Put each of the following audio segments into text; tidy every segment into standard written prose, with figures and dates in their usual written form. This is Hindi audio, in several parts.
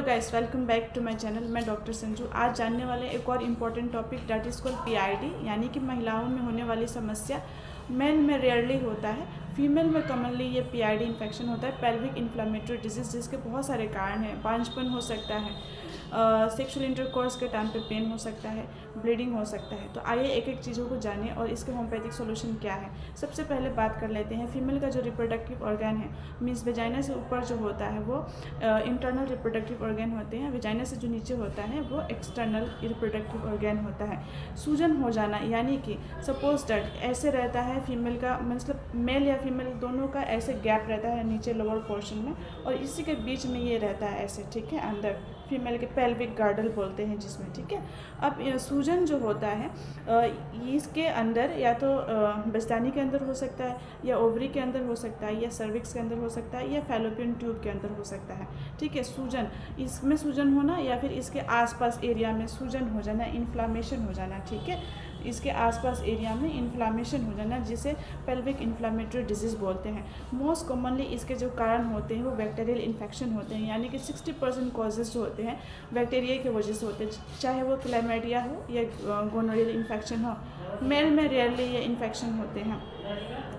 Guys, welcome back to my channel. मैं डॉक्टर संजू। आज जानने वाले एक और important topic that is called PID, यानी कि महिलाओं में होने वाली समस्या। मेल में रेयरली होता है, फीमेल में कॉमनली ये पीआईडी इन्फेक्शन होता है, पेल्विक इन्फ्लेमेटरी डिजीज़, जिसके बहुत सारे कारण हैं। बांझपन हो सकता है, सेक्सुअल इंटरकोर्स के टाइम पे पेन हो सकता है, ब्लीडिंग हो सकता है। तो आइए एक एक चीज़ों को जानें और इसके होम्योपैथिक सॉल्यूशन क्या है। सबसे पहले बात कर लेते हैं फीमेल का जो रिप्रोडक्टिव ऑर्गन है, मीन्स वेजाइना से ऊपर जो होता है वो इंटरनल रिप्रोडक्टिव ऑर्गन होते हैं, वेजाइना से जो नीचे होता है वो एक्सटर्नल रिप्रोडक्टिव ऑर्गन होता है। सूजन हो जाना, यानी कि सपोज दैट ऐसे रहता है फीमेल का, मतलब मेल या फीमेल दोनों का ऐसे गैप रहता है नीचे लोअर पोर्शन में, और इसी के बीच में ये रहता है ऐसे, ठीक है, अंदर फीमेल के पेल्विक गार्डल बोलते हैं जिसमें, ठीक है। अब सूजन जो होता है इसके अंदर या तो बस्तानी के अंदर हो सकता है, या ओवरी के अंदर हो सकता है, या सर्विक्स के अंदर हो सकता है, या फैलोपियन ट्यूब के अंदर हो सकता है, ठीक है। सूजन, इसमें सूजन होना या फिर इसके आसपास एरिया में सूजन हो जाना, इन्फ्लामेशन हो जाना, ठीक है, इसके आसपास एरिया में इन्फ्लामेशन हो जाना, जिसे पेल्विक इन्फ्लामेटरी डिजीज़ बोलते हैं। मोस्ट कॉमनली इसके जो कारण होते हैं वो बैक्टीरियल इन्फेक्शन होते हैं, यानी कि 60% कॉजेज़ जो होते हैं बैक्टीरिया की वजह से होते हैं, चाहे वो क्लैमिडिया हो या गोनोरियल इन्फेक्शन हो। मेल में रेयरली ये इन्फेक्शन होते हैं।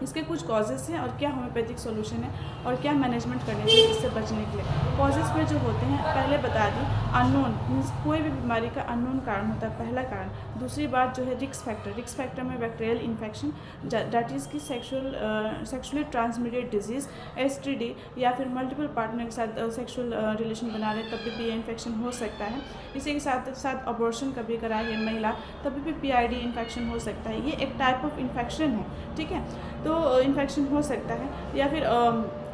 इसके कुछ कॉजेज़ हैं और क्या होम्योपैथिक सॉल्यूशन है और क्या मैनेजमेंट करनी चाहिए इससे बचने के लिए। कॉजेज़ में जो होते हैं पहले बता दी, अननोन, मीन्स कोई भी बीमारी का अननोन कारण होता है, पहला कारण। दूसरी बात जो है रिस्क फैक्टर में बैक्टीरियल इन्फेक्शन, दैट इज़ की सेक्सुअली ट्रांसमिटेड डिजीज़, एसटीडी, या फिर मल्टीपल पार्टनर के साथ सेक्सुअल रिलेशन बना रहे तभी भी ये इन्फेक्शन हो सकता है। इसी के साथ साथ अबॉर्शन कभी कराए महिला तभी भी पीआईडी इन्फेक्शन हो सकता है। ये एक टाइप ऑफ इन्फेक्शन है, ठीक है, तो इन्फेक्शन हो सकता है। या फिर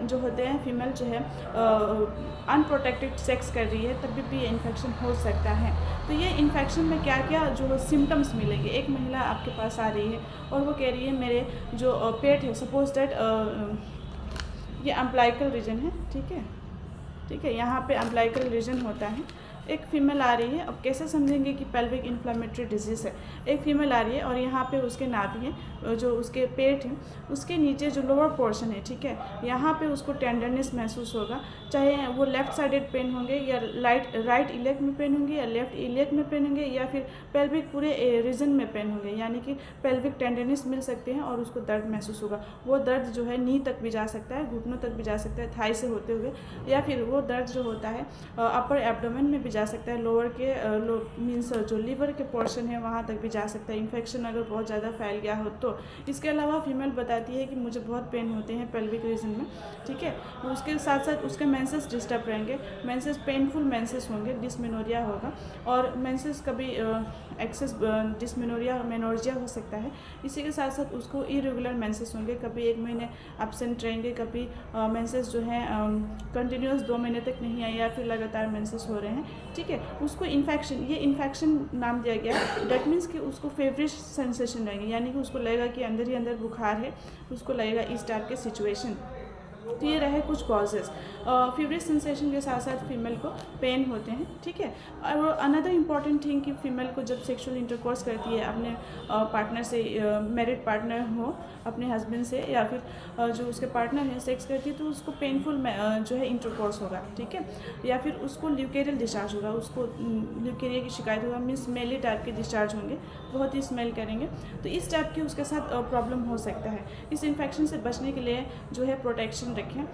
जो होते हैं फीमेल जो है अनप्रोटेक्टेड सेक्स कर रही है तभी भी ये इन्फेक्शन हो सकता है। तो ये इन्फेक्शन में क्या क्या जो सिम्टम्स मिलेंगे। एक महिला आपके पास आ रही है और वो कह रही है मेरे जो पेट है, सपोज दैट ये अम्ब्लाइकल रीजन है, ठीक है, यहाँ पे अम्ब्लाइकल रीजन होता है। एक फीमेल आ रही है, अब कैसे समझेंगे कि पेल्विक इन्फ्लेमेटरी डिजीज़ है। एक फीमेल आ रही है और यहाँ पे उसके नाभि है, जो उसके पेट है, उसके नीचे जो लोअर पोर्शन है, ठीक है, यहाँ पे उसको टेंडरनेस महसूस होगा, चाहे वो लेफ्ट साइडेड पेन होंगे या राइट इलेक में पेन होंगे, या लेफ्ट इलेक में पेन होंगे, या फिर पेल्विक पूरे रीजन में पेन होंगे, यानी कि पेल्विक टेंडरनेस मिल सकते हैं और उसको दर्द महसूस होगा। वो दर्द जो है नी तक भी जा सकता है, घुटनों तक भी जा सकता है, थाई से होते हुए, या फिर वो दर्द जो होता है अपर एब्डोमेन में भी जा सकता है, लोअर के मीन्स जो लीवर के पोर्शन है वहाँ तक भी जा सकता है, इन्फेक्शन अगर बहुत ज़्यादा फैल गया हो तो। इसके अलावा फीमेल बताती है कि मुझे बहुत पेन होते हैं पेल्विक रीजन में, ठीक है। उसके साथ साथ उसके मेंसेस डिस्टर्ब रहेंगे, मेंसेस पेनफुल मेंसेस होंगे, डिस्मेनोरिया होगा, और मेंसेस कभी एक्सेस डिस्मेनोरिया मेनोर्जिया हो सकता है। इसी के साथ साथ उसको इरेगुलर मेंसेस होंगे, कभी 1 महीने एब्सेंट रहेंगे, कभी मेंसेस जो है कंटिन्यूस 2 महीने तक नहीं आए, या फिर लगातार मेंसेस हो रहे हैं, ठीक है। उसको इन्फेक्शन, ये इन्फेक्शन नाम दिया गया है, दैट मीन्स कि उसको फेवरिश सेंसेशन रहेंगे, यानी कि उसको लगेगा कि अंदर ही अंदर बुखार है, उसको लगेगा इस टाइप के सिचुएशन। तो ये रहे कुछ कॉजेज़। फीवरिश सेंसेशन के साथ साथ फीमेल को पेन होते हैं, ठीक है। और अनदर इम्पॉर्टेंट थिंग कि फीमेल को जब सेक्सुअल इंटरकोर्स करती है अपने पार्टनर से, मैरिड पार्टनर हो अपने हस्बैंड से, या फिर जो उसके पार्टनर है सेक्स करती है, तो उसको पेनफुल जो है इंटरकोर्स होगा, ठीक है, या फिर उसको ल्यूकेरियल डिस्चार्ज होगा, उसको ल्यूकेरिया की शिकायत होगा, मीन्स स्मेली टाइप के डिस्चार्ज होंगे, बहुत ही स्मेल करेंगे, तो इस टाइप की उसके साथ प्रॉब्लम हो सकता है। इस इन्फेक्शन से बचने के लिए जो है प्रोटेक्शन रखें,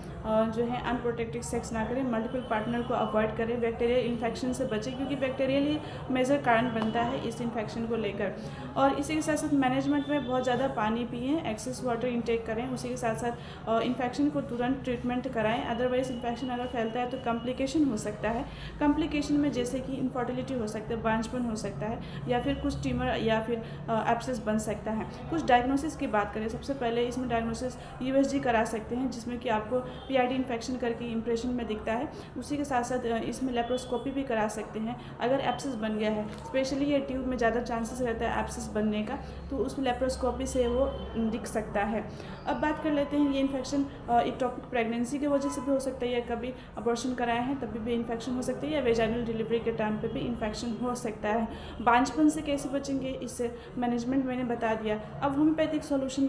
जो है अनप्रोटेक्टेड सेक्स ना करें, मल्टीपल पार्टनर को अवॉइड करें, बैक्टीरियल इन्फेक्शन से बचें, क्योंकि बैक्टीरियल ही मेजर कारण बनता है इस इन्फेक्शन को लेकर। और इसी के साथ साथ मैनेजमेंट में बहुत ज़्यादा पानी पिएँ, एक्सेस वाटर इंटेक करें, उसी के साथ साथ इन्फेक्शन को तुरंत ट्रीटमेंट कराएं, अदरवाइज इन्फेक्शन अगर फैलता है तो कॉम्प्लिकेशन हो सकता है। कॉम्प्लिकेशन में जैसे कि इनफर्टिलिटी हो सकता है, बांझपन हो सकता है, या फिर कुछ ट्यूमर या फिर एब्सेस बन सकता है। कुछ डायग्नोसिस की बात करें, सबसे पहले इसमें डायग्नोसिस यूएसजी करा सकते हैं, जिसमें कि आपको पीआईडी इन्फेक्शन करके इंप्रेशन में दिखता है। उसी के साथ साथ इसमें लेप्रोस्कोपी भी करा सकते हैं अगर एब्सेस बन गया है, स्पेशली ये ट्यूब में ज़्यादा चांसेस रहता है एब्सेस बनने का, तो उसमें लेप्रोस्कोपी से वो दिख सकता है। अब बात कर लेते हैं, ये इन्फेक्शन इक्टोपिक प्रेगनेंसी की वजह से भी हो सकता है, या कभी अबॉर्शन कराए हैं तभी भी इन्फेक्शन हो सकती है, या वेजाइनल डिलीवरी के टाइम पे भी इन्फेक्शन हो सकता है। बांझपन से कैसे बचेंगे, इससे मैनेजमेंट मैंने बता दिया। अब होम्योपैथिक सॉल्यूशन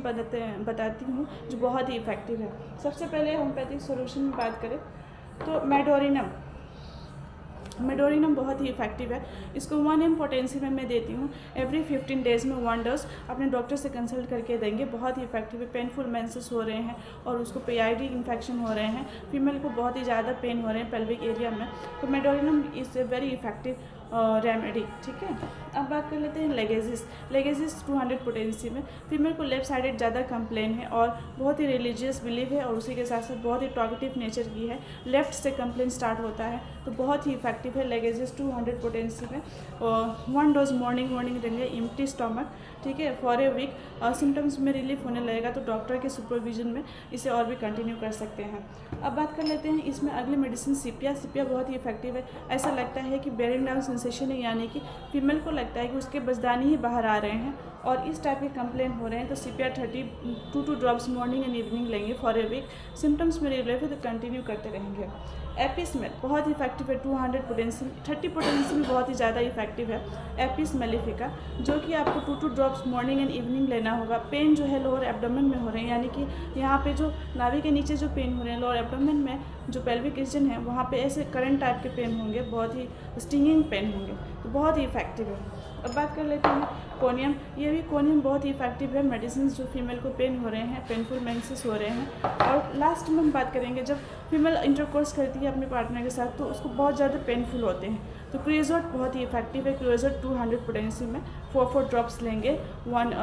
बताती हूँ जो बहुत ही इफेक्टिव है। सबसे पहले होम्योपैथिक सॉल्यूशन में बात करें तो मेडोरिनम, मेडोरिनम बहुत ही इफेक्टिव है। इसको 1 ml पोटेंसी में मैं देती हूँ। एवरी 15 डेज़ में 1 डोज अपने डॉक्टर से कंसल्ट करके देंगे। बहुत ही इफेक्टिव है। पेनफुल मेंसेस हो रहे हैं और उसको पीआईडी इन्फेक्शन हो रहे हैं, फीमेल को बहुत ही ज़्यादा पेन हो रहे हैं पेल्विक एरिया में, तो medorrhinum is a very effective remedy. ठीक है, अब बात कर लेते हैं लेगेसिस 200 पोटेंसी में। फीमेल को लेफ्ट साइडेड ज़्यादा कंप्लेन है और बहुत ही रिलीजियस बिलीव है और उसी के साथ साथ बहुत ही टॉकेटिव नेचर की है। लेफ्ट से कंप्लेन स्टार्ट होता है, तो बहुत ही इफेक्टिव है लेगेसिस 200 पोटेंसी में। 1 डोज मॉर्निंग देंगे एम्प्टी स्टमक। ठीक है, फॉर ए वीक सिम्टम्स में रिलीफ होने लगेगा तो डॉक्टर के सुपरविजन में इसे और भी कंटिन्यू कर सकते हैं। अब बात कर लेते हैं इसमें अगली मेडिसिन सीपिया बहुत ही इफेक्टिव है। ऐसा लगता है कि बेरिंग डाउन सेंसेशन है, यानी कि फीमेल को लगता है कि उसके बजदानी ही बाहर आ रहे हैं और इस टाइप के कंप्लेन हो रहे हैं, तो सीपिया 2 ड्रॉप्स मॉर्निंग एंड इवनिंग लेंगे फॉर ए वीक। सिम्टम्स में रिलीफ है तो कंटिन्यू करते रहेंगे। एपिसमेल बहुत इफेक्टिव है 200 पोटेंसी 30 पोटेंसी में बहुत ही ज़्यादा इफेक्टिव है एपिस मेलिफिका, जो कि आपको 2 ड्रॉप्स मॉर्निंग एंड इवनिंग लेना होगा। पेन जो है लोअर एब्डोमेन में हो रहे हैं, यानी कि यहाँ पे जो नाभि के नीचे जो पेन हो रहे हैं लोअर एब्डोमेन में, जो पेल्विक रीजन है वहाँ पे ऐसे करंट टाइप के पेन होंगे, बहुत ही स्टिंगिंग पेन होंगे, तो बहुत ही इफेक्टिव है। अब बात कर लेते हैं कोनियम। ये भी कोनियम बहुत ही इफेक्टिव है मेडिसिन जो फीमेल को पेन हो रहे हैं, पेनफुल मेंसेस हो रहे हैं। और लास्ट में हम बात करेंगे जब फीमेल इंटरकोर्स करती है अपने पार्टनर के साथ तो उसको बहुत ज़्यादा पेनफुल होते हैं, तो क्रियोजोट बहुत ही इफेक्टिव है। क्रियोजोट 200 पोटेंसी में 4 ड्रॉप्स लेंगे, 1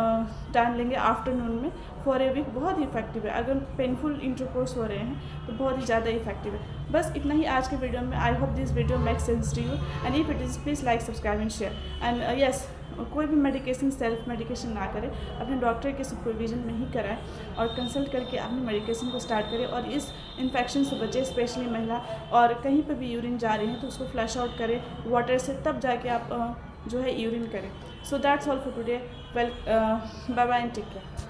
टाइम लेंगे आफ्टरनून में फॉर ए वीक। बहुत ही इफेक्टिव है अगर पेनफुल इंटरकोर्स हो रहे हैं तो बहुत ही ज़्यादा इफेक्टिव है। बस इतना ही आज के वीडियो में। I hope this video make sense to you and if it is please like subscribe and share and yes, कोई भी मेडिकेशन सेल्फ मेडिकेशन ना करें, अपने डॉक्टर के सुपरविजन में ही कराएं और कंसल्ट करके अपनी मेडिकेशन को स्टार्ट करें और इस इन्फेक्शन से बचें, स्पेशली महिला। और कहीं पर भी यूरिन जा रहे हैं तो उसको फ्लश आउट करें वाटर से, तब जाके आप जो है यूरिन करें। So that's all for today. Well, bye bye and take care.